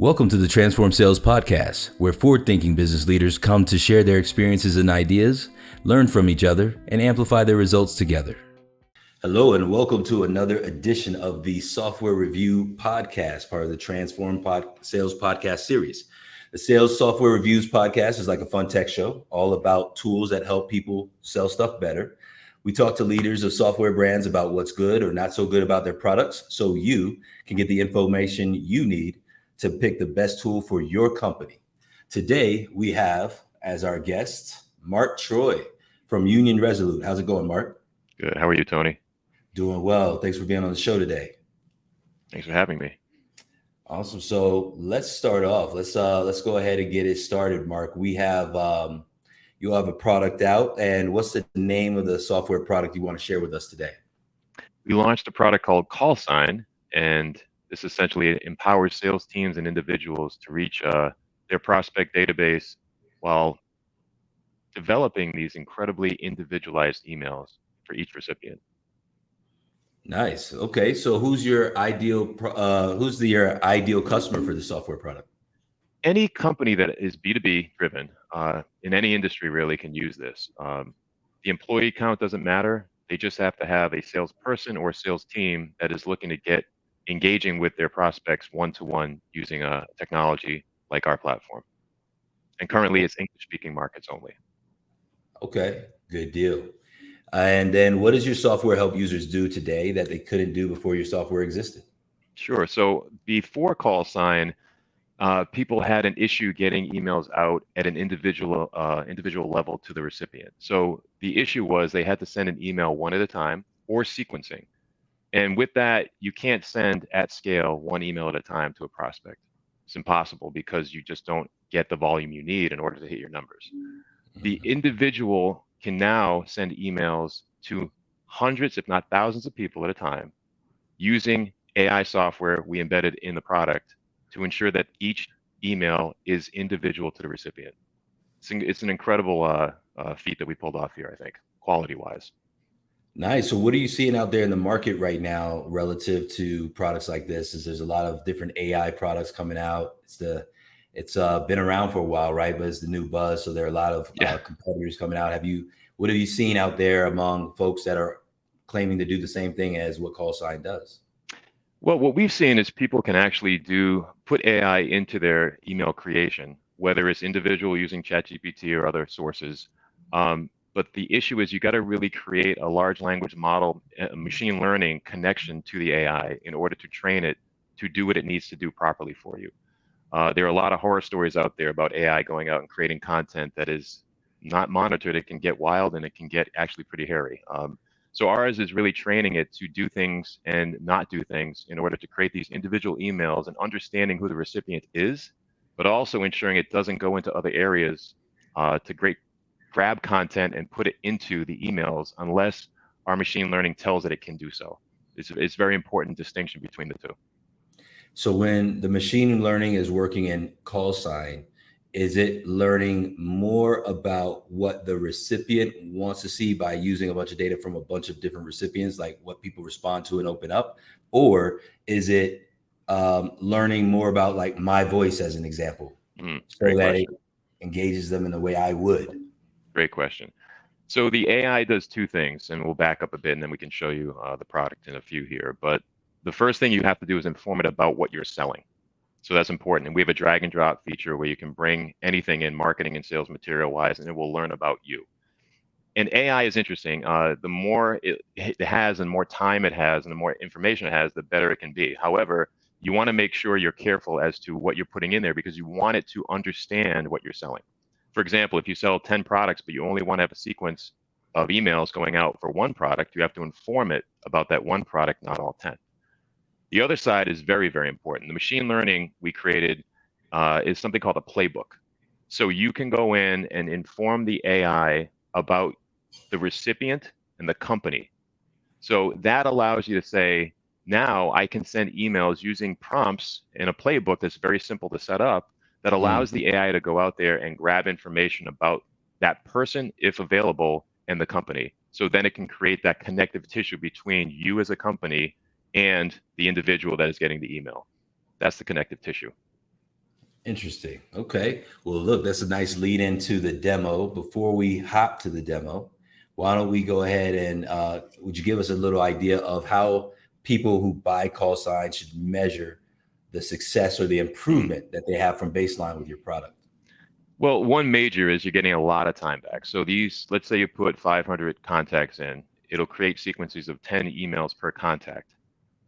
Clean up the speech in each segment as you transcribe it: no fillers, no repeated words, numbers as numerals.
Welcome to the Transform Sales Podcast, where forward-thinking business leaders come to share their experiences and ideas, learn from each other, and amplify their results together. Hello, and welcome to another edition of the Software Review Podcast, part of the Transform Sales Podcast series. The Sales Software Reviews Podcast is like a fun tech show, all about tools that help people sell stuff better. We talk to leaders of software brands about what's good or not so good about their products, so you can get the information you need to pick the best tool for your company. Today, we have as our guest, Mark Troy from Union Resolute. How's it going, Mark? Good. How are you, Tony? Doing well. Thanks for being on the show today. Thanks for having me. Awesome. So let's start off. Let's go ahead and get it started, Mark. We have you'll have a product out, and what's the name of the software product you want to share with us today? We launched a product called CallSign, and this essentially empowers sales teams and individuals to reach their prospect database while developing these incredibly individualized emails for each recipient. Nice. Okay. So who's your ideal customer for the software product? Any company that is B2B driven in any industry really can use this. The employee count doesn't matter. They just have to have a salesperson or a sales team that is looking to get engaging with their prospects one-to-one using a technology like our platform. And currently it's English-speaking markets only. Okay, good deal. And then what does your software help users do today that they couldn't do before your software existed? Sure. So before CallSign, people had an issue getting emails out at an individual level to the recipient. So the issue was they had to send an email one at a time or sequencing. And with that, you can't send at scale one email at a time to a prospect. It's impossible because you just don't get the volume you need in order to hit your numbers. The individual can now send emails to hundreds, if not thousands of people at a time using AI software we embedded in the product to ensure that each email is individual to the recipient. It's an incredible feat that we pulled off here, I think, quality-wise. Nice. So what are you seeing out there in the market right now relative to products like this? There's a lot of different AI products coming out. It's been around for a while, right? But it's the new buzz. So there are a lot of competitors coming out. What have you seen out there among folks that are claiming to do the same thing as what CallSign does? Well, what we've seen is people can actually put AI into their email creation, whether it's individual using ChatGPT or other sources. But the issue is you got to really create a large language model, machine learning connection to the AI in order to train it to do what it needs to do properly for you. There are a lot of horror stories out there about AI going out and creating content that is not monitored. It can get wild and it can get actually pretty hairy. So ours is really training it to do things and not do things in order to create these individual emails and understanding who the recipient is, but also ensuring it doesn't go into other areas to grab content and put it into the emails unless our machine learning tells it can do so. It's very important distinction between the two. So when the machine learning is working in CallSign, is it learning more about what the recipient wants to see by using a bunch of data from a bunch of different recipients, like what people respond to and open up? Or is it learning more about like my voice as an example, so that it engages them in the way I would? Great question. So the AI does two things, and we'll back up a bit and then we can show you the product in a few here. But the first thing you have to do is inform it about what you're selling. So that's important. And we have a drag and drop feature where you can bring anything in marketing and sales material wise, and it will learn about you. And AI is interesting. The more it has and more time it has and the more information it has, the better it can be. However, you want to make sure you're careful as to what you're putting in there because you want it to understand what you're selling. For example, if you sell 10 products, but you only want to have a sequence of emails going out for one product, you have to inform it about that one product, not all 10. The other side is very, very important. The machine learning we created is something called a playbook. So you can go in and inform the AI about the recipient and the company. So that allows you to say, now I can send emails using prompts in a playbook that's very simple to set up that allows the AI to go out there and grab information about that person, if available, and the company. So then it can create that connective tissue between you as a company and the individual that is getting the email. That's the connective tissue. Interesting. Okay. Well, look, that's a nice lead into the demo. Before we hop to the demo, why don't we go ahead and would you give us a little idea of how people who buy call signs should measure the success or the improvement that they have from baseline with your product? Well, one major is you're getting a lot of time back. So these, let's say you put 500 contacts in, it'll create sequences of 10 emails per contact.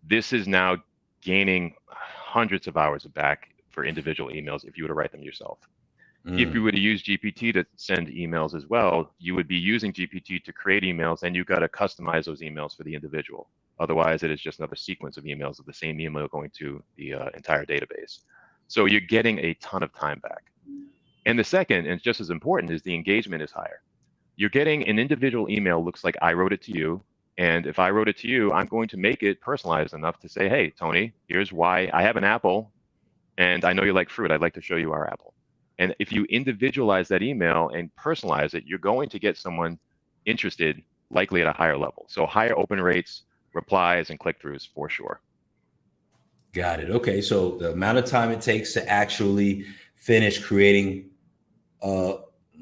This is now gaining hundreds of hours back for individual emails if you were to write them yourself. If you Mm, were to use GPT to send emails as well, you would be using GPT to create emails, and you've got to customize those emails for the individual. Otherwise, it is just another sequence of emails of the same email going to the entire database. So you're getting a ton of time back. And the second, and just as important, is the engagement is higher. You're getting an individual email, looks like I wrote it to you. And if I wrote it to you, I'm going to make it personalized enough to say, hey, Tony, here's why I have an apple and I know you like fruit. I'd like to show you our apple. And if you individualize that email and personalize it, you're going to get someone interested, likely at a higher level. So higher open rates, replies, and click throughs for sure. got it. Okay. So the amount of time it takes to actually finish creating uh,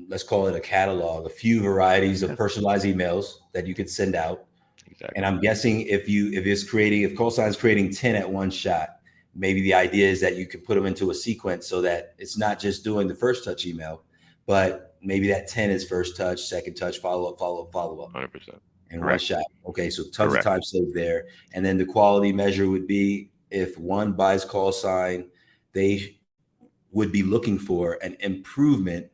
let's call it a catalog, a few varieties of Yeah, personalized emails that you could send out. And exactly. I'm guessing if CallSine's creating 10 at one shot, maybe the idea is that you can put them into a sequence so that it's not just doing the first touch email, but maybe that 10 is first touch, second touch, follow up, follow up, follow up 100%. in one Correct. shot. Okay, so tons of Correct. time saved there. And then the quality measure would be if one buys call sign, they would be looking for an improvement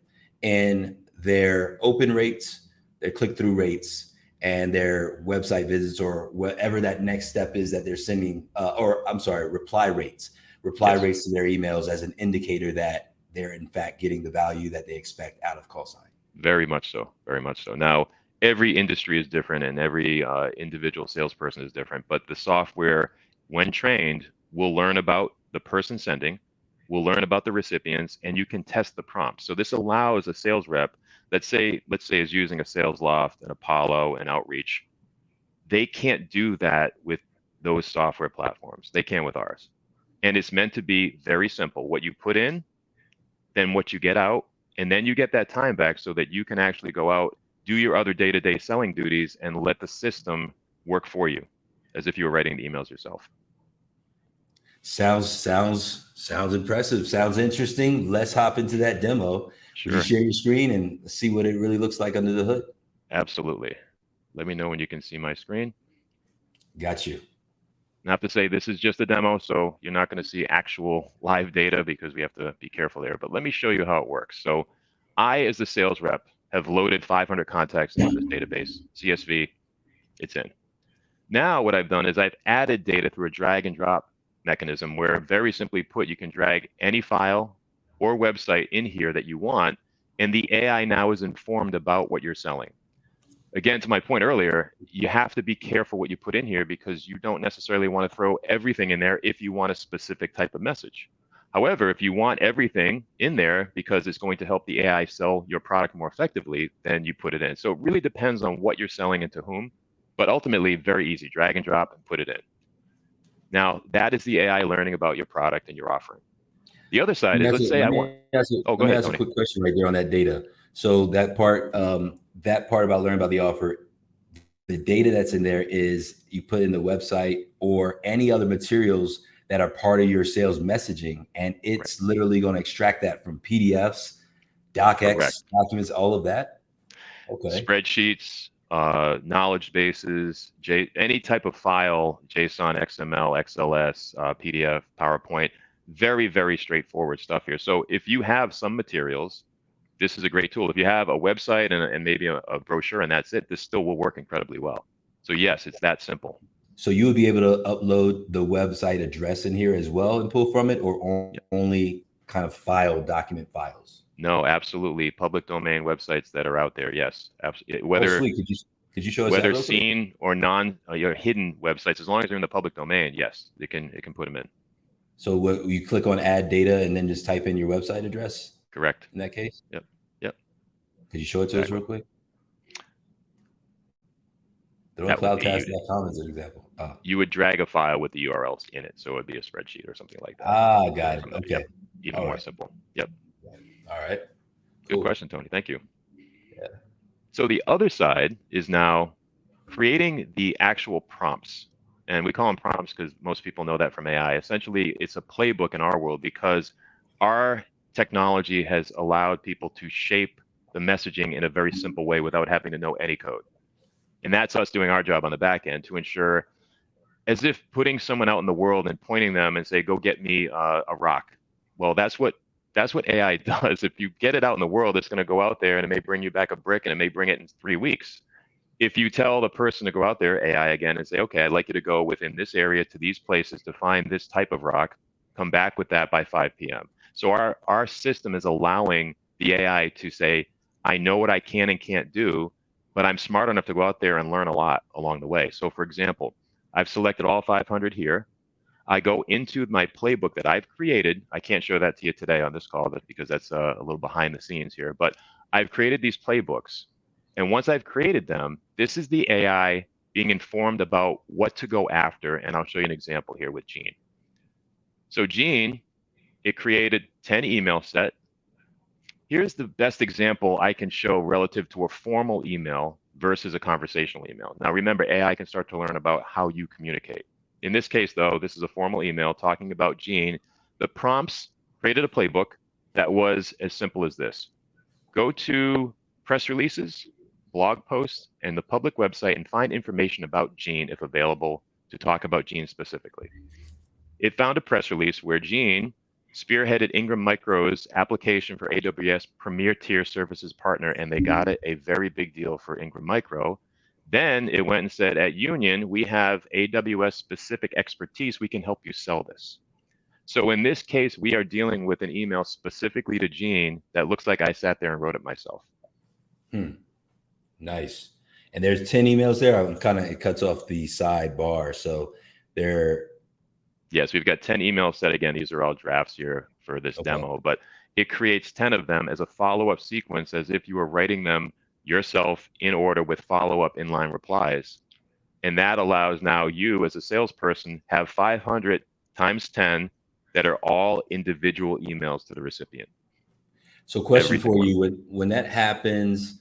in their open rates, their click through rates, and their website visits, or whatever that next step is that they're sending, or I'm sorry, reply Yes. rates to their emails as an indicator that they're in fact getting the value that they expect out of call sign. Very much so. Very much so. Now, every industry is different and every individual salesperson is different, but the software, when trained, will learn about the person sending, will learn about the recipients, and you can test the prompts. So this allows a sales rep that let's say is using a Sales Loft, an Apollo, an Outreach. They can't do that with those software platforms. They can with ours. And it's meant to be very simple. What you put in, then what you get out, and then you get that time back so that you can actually go out, do your other day-to-day selling duties, and let the system work for you, as if you were writing the emails yourself. Sounds impressive. Sounds interesting. Let's hop into that demo. Would you Sure, share your screen and see what it really looks like under the hood? absolutely. Let me know when you can see my screen. Got you. I have to say this is just a demo, so you're not going to see actual live data because we have to be careful there. But let me show you how it works. So I, as the sales rep, have loaded 500 contacts into this database, CSV, it's in. Now what I've done is I've added data through a drag and drop mechanism where, very simply put, you can drag any file or website in here that you want, and the AI now is informed about what you're selling. Again, to my point earlier, you have to be careful what you put in here because you don't necessarily want to throw everything in there if you want a specific type of message. However, if you want everything in there because it's going to help the AI sell your product more effectively, then you put it in. So it really depends on what you're selling and to whom, but ultimately very easy. Drag and drop and put it in. Now, that is the AI learning about your product and your offering. The other side is, let's say Let I want, me ask you, oh, go let me ahead, ask a Tony. quick question right there on that data. So that part about learning about the offer, the data that's in there is you put in the website or any other materials that are part of your sales messaging, and Right. it's literally going to extract that from PDFs, Correct. docx documents, all of that. Okay. Spreadsheets, knowledge bases, any type of file, JSON, XML, XLS, PDF, PowerPoint, very, very straightforward stuff here. So if you have some materials, this is a great tool. If you have a website and maybe a brochure and that's it, this still will work incredibly well. So yes, it's that simple. So you would be able to upload the website address in here as well and pull from it, or Yeah. only kind of document files. No, absolutely. Public domain websites that are out there, yes. Oh, Whether sweet. Could you show us that whether real quick? seen or non, your hidden websites, as long as they're in the public domain, yes, it can put them in. So what you click on add data and then just type in your website address Correct. in that case? Yep. Yep. Could you show it to us Exactly. real quick? Throw in That would be cloudcast.com as an example. Oh. You would drag a file with the URLs in it, so it would be a spreadsheet or something like that. Ah, So got it. from there, yep, Okay. even All more right. simple. Yep, All right. good Cool. question, Tony. Thank you. Yeah. So the other side is now creating the actual prompts. And we call them prompts because most people know that from AI. Essentially, it's a playbook in our world because our technology has allowed people to shape the messaging in a very simple way without having to know any code. And that's us doing our job on the back end to ensure, as if putting someone out in the world and pointing them and say, "Go get me a rock." Well, that's what AI does. If you get it out in the world, it's going to go out there and it may bring you back a brick and it may bring it in 3 weeks. If you tell the person to go out there, AI again, and say, "Okay, I'd like you to go within this area to these places to find this type of rock, come back with that by 5 p.m." So our system is allowing the AI to say, "I know what I can and can't do, but I'm smart enough to go out there and learn a lot along the way." So for example, I've selected all 500 here. I go into my playbook that I've created. I can't show that to you today on this call because that's a little behind the scenes here, but I've created these playbooks. And once I've created them, this is the AI being informed about what to go after. And I'll show you an example here with Gene. So Gene, it created 10 email set. Here's the best example I can show relative to a formal email versus a conversational email. Now, remember, AI can start to learn about how you communicate. In this case, though, this is a formal email talking about Gene. The prompts created a playbook that was as simple as this: go to press releases, blog posts, and the public website and find information about Gene if available to talk about Gene specifically. It found a press release where Gene spearheaded Ingram Micro's application for AWS Premier Tier Services Partner, and they got it a very big deal for Ingram Micro. Then it went and said, at Union, we have AWS specific expertise. We can help you sell this. So in this case, we are dealing with an email specifically to Gene that looks like I sat there and wrote it myself. Nice. And there's 10 emails there. I'm kind of, it cuts off the sidebar. So there. Yes, we've got 10 emails set. Again, these are all drafts here for this Okay. demo, but it creates 10 of them as a follow-up sequence as if you were writing them yourself in order with follow-up inline replies. And that allows now you as a salesperson have 500 times 10 that are all individual emails to the recipient. So question Every for single one. you, when that happens,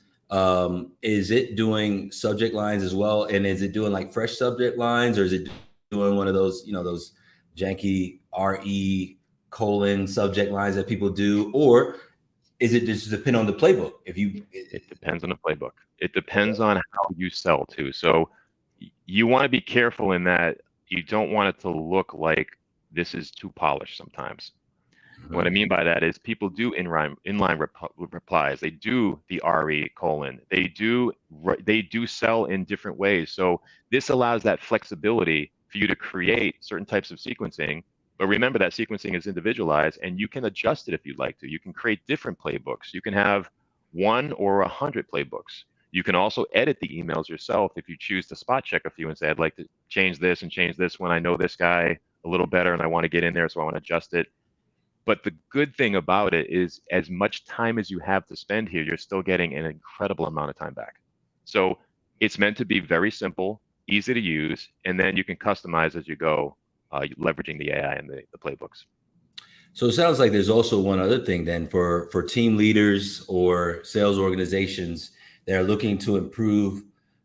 is it doing subject lines as well? And is it doing like fresh subject lines, or is it doing one of those, those janky RE subject lines that people do? Or is it just depend on the playbook? It depends on the playbook. It depends on how you sell too. So you want to be careful in that you don't want it to look like this is too polished sometimes. And what I mean by that is people do inline replies. They do the RE colon. They do sell in different ways. So this allows that flexibility for you to create certain types of sequencing. But remember that sequencing is individualized, and you can adjust it if you'd like to. You can create different playbooks. You can have 1 or 100 playbooks. You can also edit the emails yourself if you choose to spot check a few and say, I'd like to change this and change this when I know this guy a little better and I want to get in there, so I want to adjust it. But the good thing about it is, as much time as you have to spend here, you're still getting an incredible amount of time back. So it's meant to be very simple, easy to use, and then you can customize as you go, leveraging the AI and the playbooks. So it sounds like there's also one other thing then for team leaders or sales organizations that are looking to improve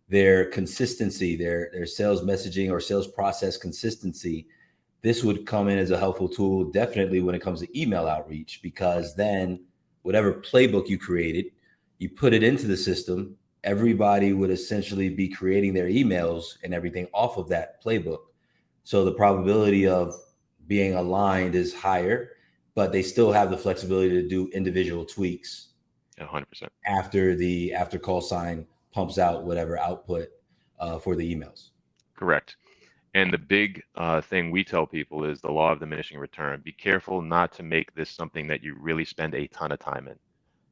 their consistency, their sales messaging or sales process consistency. This would come in as a helpful tool, definitely when it comes to email outreach, because then whatever playbook you created, you put it into the system, everybody would essentially be creating their emails and everything off of that playbook. So the probability of being aligned is higher, but they still have the flexibility to do individual tweaks 100%. after CallSign pumps out whatever output for the emails. Correct. And the big thing we tell people is the law of diminishing return. Be careful not to make this something that you really spend a ton of time in.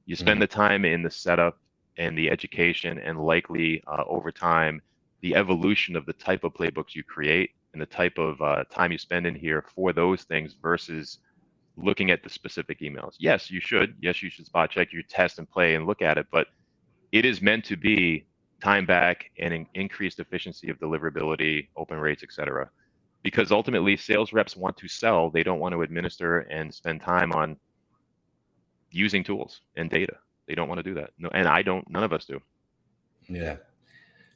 You spend the time in the setup and the education, and likely over time, the evolution of the type of playbooks you create and the type of time you spend in here for those things versus looking at the specific emails. Yes, you should. Yes, you should spot check your test and play and look at it, but it is meant to be time back, and increased efficiency of deliverability, open rates, etc. Because ultimately, sales reps want to sell. They don't want to administer and spend time on using tools and data. They don't want to do that. No, and I don't. None of us do. Yeah.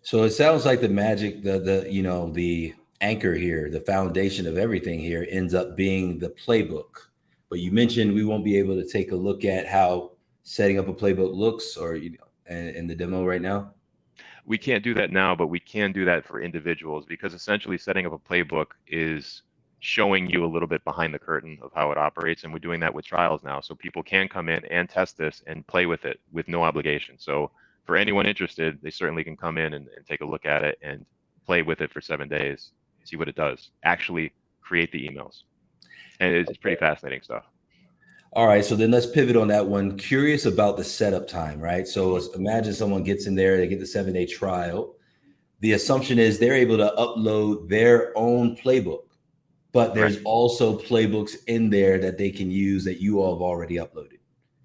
So it sounds like the magic, the anchor here, the foundation of everything here ends up being the playbook. But you mentioned we won't be able to take a look at how setting up a playbook looks, or in the demo right now. We can't do that now, but we can do that for individuals, because essentially setting up a playbook is showing you a little bit behind the curtain of how it operates. And we're doing that with trials now. So people can come in and test this and play with it with no obligation. So for anyone interested, they certainly can come in and take a look at it and play with it for 7 days, see what it does, actually create the emails. And it's pretty fascinating stuff. All right, so then let's pivot on that one. Curious about the setup time, right? So imagine someone gets in there, they get the 7-day trial. The assumption is they're able to upload their own playbook, but there's Correct. also playbooks in there that they can use that you all have already uploaded,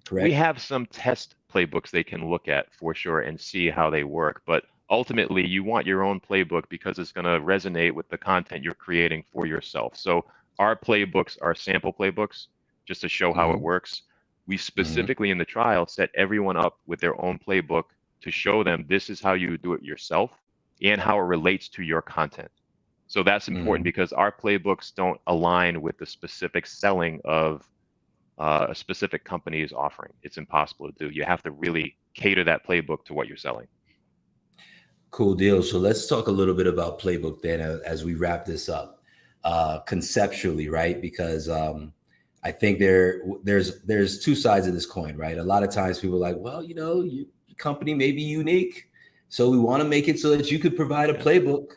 correct? We have some test playbooks they can look at for sure and see how they work. But ultimately, you want your own playbook because it's going to resonate with the content you're creating for yourself. So our playbooks are sample playbooks just to show how it works. We specifically in the trial set everyone up with their own playbook to show them this is how you do it yourself and how it relates to your content. So that's important because our playbooks don't align with the specific selling of a specific company is offering. It's impossible to do. You have to really cater that playbook to what you're selling. Cool deal. So let's talk a little bit about playbook then as we wrap this up conceptually, right? Because I think there's two sides of this coin, right? A lot of times people are like, well, your company may be unique, so we want to make it so that you could provide a playbook.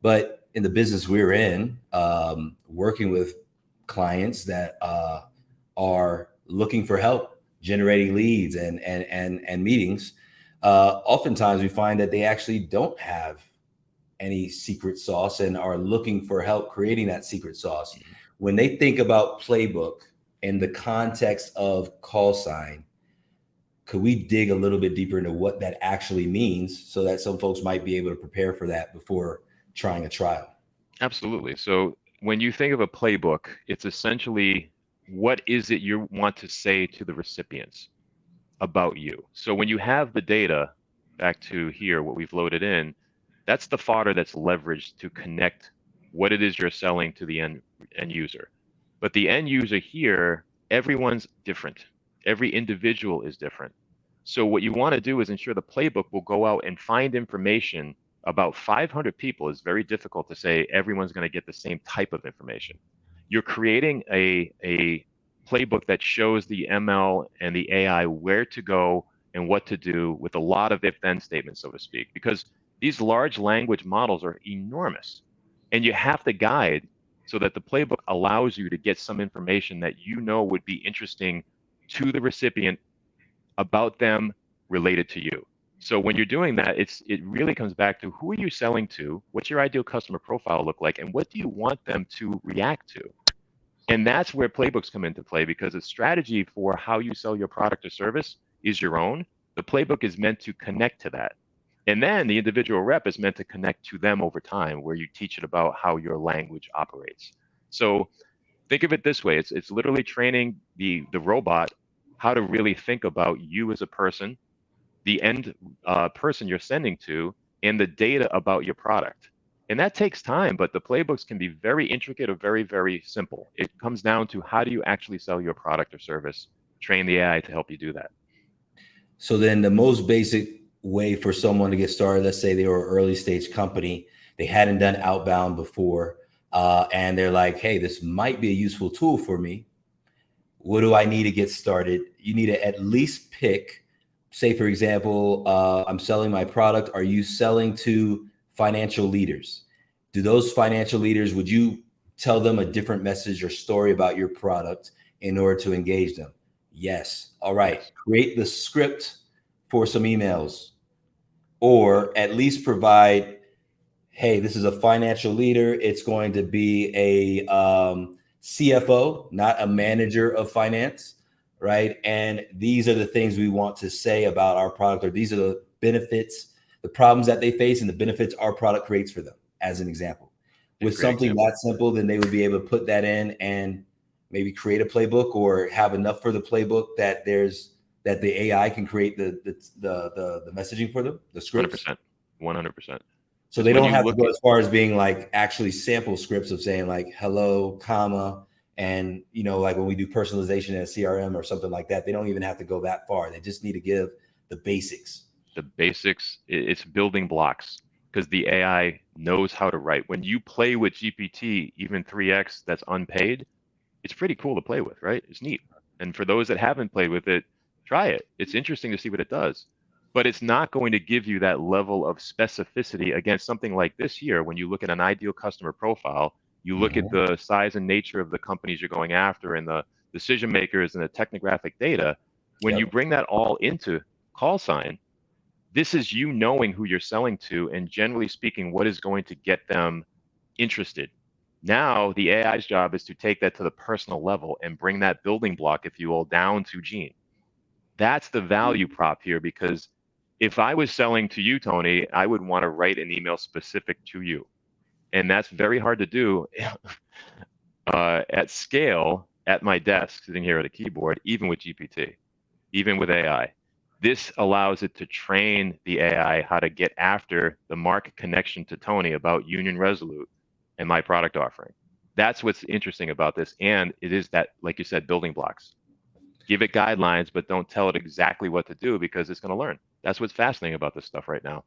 But in the business we're in, working with clients that are looking for help generating leads and meetings, oftentimes we find that they actually don't have any secret sauce and are looking for help creating that secret sauce. When they think about playbook in the context of CallSign, could we dig a little bit deeper into what that actually means so that some folks might be able to prepare for that before trying a trial? Absolutely. So when you think of a playbook, it's essentially what is it you want to say to the recipients about you. So when you have the data, back to here, what we've loaded in, that's the fodder that's leveraged to connect what it is you're selling to the end user. But the end user here, everyone's different. Every individual is different. So what you want to do is ensure the playbook will go out and find information about 500 people. Is very difficult to say everyone's going to get the same type of information. You're creating a playbook that shows the ML and the AI where to go and what to do with a lot of if-then statements, so to speak, because these large language models are enormous, and you have to guide so that the playbook allows you to get some information that would be interesting to the recipient about them related to you. So when you're doing that, it really comes back to who are you selling to, what's your ideal customer profile look like, and what do you want them to react to? And that's where playbooks come into play, because the strategy for how you sell your product or service is your own. The playbook is meant to connect to that. And then the individual rep is meant to connect to them over time, where you teach it about how your language operates. So think of it this way. It's literally training the robot how to really think about you as a person, the end person you're sending to, and the data about your product. And that takes time, but the playbooks can be very intricate or very, very simple. It comes down to how do you actually sell your product or service, train the AI to help you do that. So then the most basic way for someone to get started, let's say they were an early stage company, they hadn't done outbound before, and they're like, hey, this might be a useful tool for me. What do I need to get started? You need to at least pick, say, for example, I'm selling my product. Are you selling to financial leaders? Do those financial leaders, would you tell them a different message or story about your product in order to engage them? Yes. All right. Yes. Create the script for some emails, or at least provide, hey, this is a financial leader. It's going to be a CFO, not a manager of finance, right? And these are the things we want to say about our product, or these are the benefits the problems that they face and the benefits our product creates for them, as an example. With something that simple, then they would be able to put that in and maybe create a playbook or have enough for the playbook that the AI can create the messaging for them, the scripts. 100%. 100%. So they don't have to go as far as being like actually sample scripts of saying like hello, comma, and like when we do personalization in a CRM or something like that, they don't even have to go that far. They just need to give the basics. The basics, it's building blocks, because the AI knows how to write. When you play with GPT, even 3x that's unpaid, it's pretty cool to play with, right? It's neat. And for those that haven't played with it, try it. It's interesting to see what it does. But it's not going to give you that level of specificity against something like this here. When you look at an ideal customer profile, you look at the size and nature of the companies you're going after and the decision makers and the technographic data. When you bring that all into CallSign, this is you knowing who you're selling to and generally speaking, what is going to get them interested. Now, the AI's job is to take that to the personal level and bring that building block, if you will, down to Gene. That's the value prop here, because if I was selling to you, Tony, I would want to write an email specific to you. And that's very hard to do at scale at my desk, sitting here at a keyboard, even with GPT, even with AI. This allows it to train the AI how to get after the market connection to Tony about Union Resolute and my product offering. That's what's interesting about this. And it is that, like you said, building blocks. Give it guidelines, but don't tell it exactly what to do, because it's going to learn. That's what's fascinating about this stuff right now.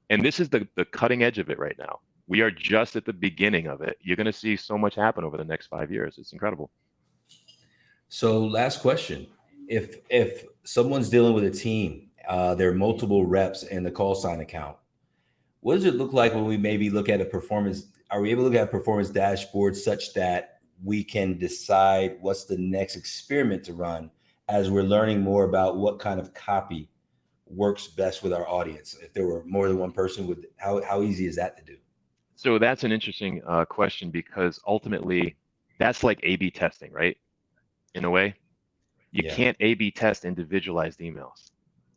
And this is the cutting edge of it right now. We are just at the beginning of it. You're going to see so much happen over the next 5 years. It's incredible. So last question. If someone's dealing with a team, there are multiple reps in the CallSign account, what does it look like when we maybe look at a performance? Are we able to look at a performance dashboard such that we can decide what's the next experiment to run as we're learning more about what kind of copy works best with our audience? If there were more than one person, how easy is that to do? So that's an interesting question, because ultimately that's like A/B testing, right? In a way, you can't A/B test individualized emails,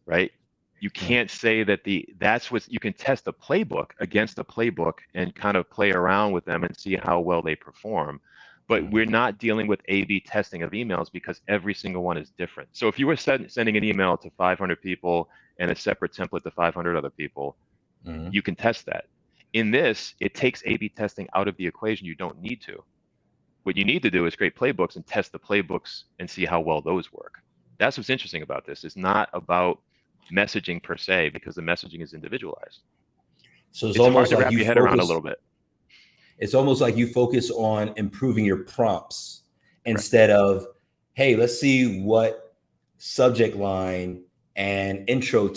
right? You can't say that that's what you can test a playbook against a playbook and kind of play around with them and see how well they perform. But we're not dealing with A/B testing of emails, because every single one is different. So if you were sending an email to 500 people and a separate template to 500 other people, you can test that. In this, it takes A/B testing out of the equation. You don't need to. What you need to do is create playbooks and test the playbooks and see how well those work. That's what's interesting about this. It's not about messaging per se, because the messaging is individualized. So it's almost almost hard to like wrap you your head focus, around a little bit. It's almost like you focus on improving your prompts instead of, hey, let's see what subject line and intro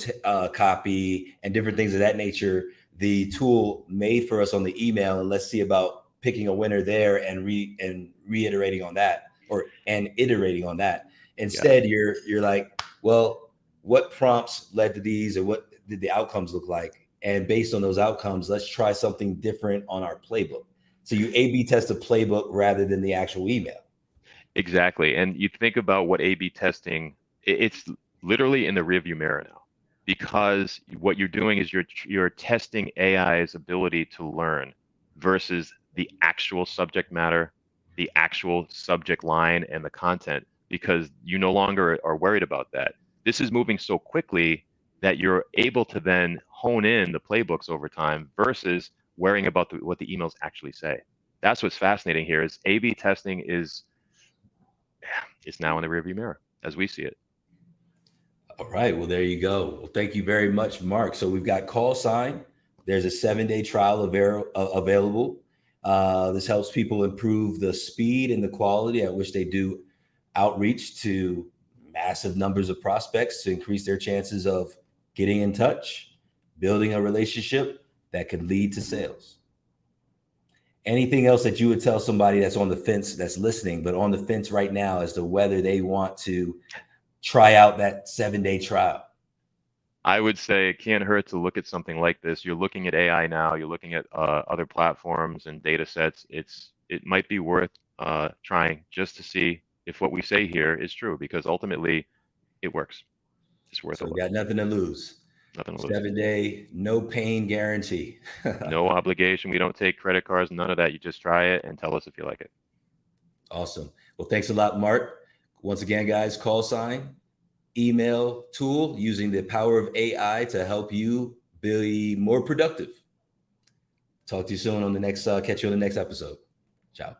copy and different things of that nature the tool made for us on the email, and let's see about picking a winner there and reiterating on that, and iterating on that. Instead, you're like, well, what prompts led to these, or what did the outcomes look like? And based on those outcomes, let's try something different on our playbook. So you A/B test a playbook rather than the actual email. Exactly. And you think about what A/B testing, it's literally in the rearview mirror now, because what you're doing is you're testing AI's ability to learn versus the actual subject matter, the actual subject line, and the content, because you no longer are worried about that. This is moving so quickly that you're able to then hone in the playbooks over time versus worrying about what the emails actually say. That's what's fascinating here. Is A/B testing is now in the rearview mirror as we see it. All right. Well, there you go. Well, thank you very much, Mark. So we've got CallSign. There's a 7-day trial available. This helps people improve the speed and the quality at which they do outreach to massive numbers of prospects to increase their chances of getting in touch, building a relationship that could lead to sales. Anything else that you would tell somebody that's on the fence, that's listening, but on the fence right now as to whether they want to try out that 7-day trial? I would say it can't hurt to look at something like this. You're looking at AI now, you're looking at other platforms and data sets. It might be worth trying just to see if what we say here is true, because ultimately it works. It's worth it. So we got nothing to lose. Nothing to lose. 7-day, no pain guarantee. No obligation. We don't take credit cards, none of that. You just try it and tell us if you like it. Awesome. Well, thanks a lot, Mark. Once again, guys, CallSign, email tool using the power of AI to help you be more productive. Talk to you soon on the next, catch you on the next episode. Ciao.